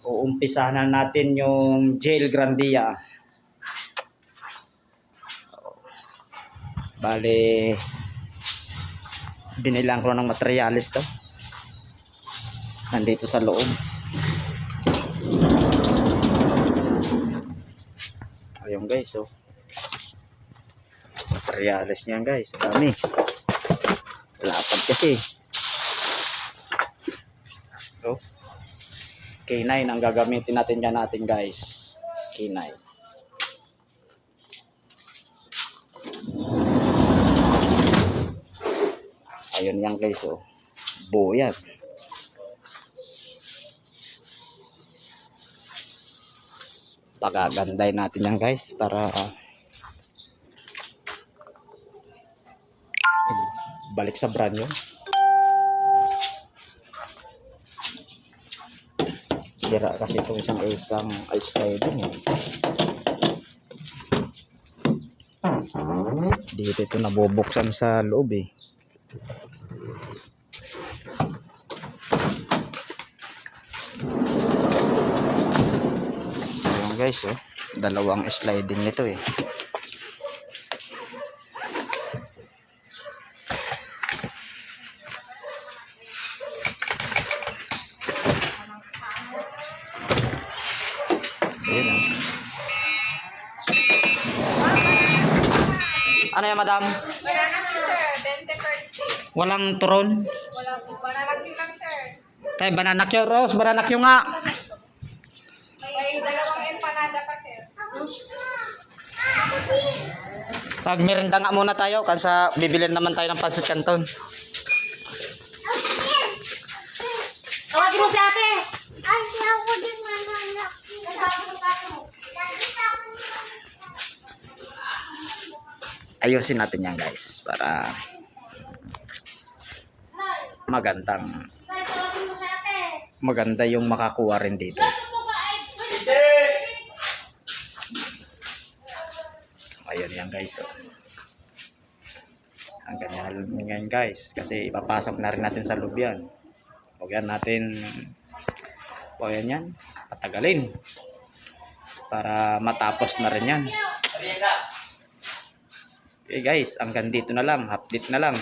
Uumpisahan na natin yung Gel Grandia. Bale, binilang ko ng materialis to. Nandito sa loob. Ayun guys, oh. Materialis niyan guys, dami. Lapad kasi. Oh. K9 ang gagamitin natin guys. K9. Ayun yan guys, oh. Buo yan. Pagaganday natin yan guys para balik sa brand yun. Sira kasi itong isang ice sliding eh. Dito ito nabubuksan sa loob eh. Ayan guys, oh. Dalawang sliding nito eh. Ayan, oh. Ano yan, madam? Banana sir, 20 per stick. Walang turon? Wala po, banana Q lang sir. Tay, banana Q, Rose, banana Q nga. May dalawang empanada pa sir. Pag merinda nga muna tayo, kansa bibilin naman tayo ng Pansit Canton. Tawagin mo si ate. Ay, di ako din mananak. Ayusin natin yan guys para maganda yung makakuha rin dito. Ayun yan guys, oh. Ang ganyan guys kasi ipapasok na rin natin sa loob yan. Huwag yan natin yan patagalin para matapos na rin yan. Okay guys, hanggang dito na lang, update na lang.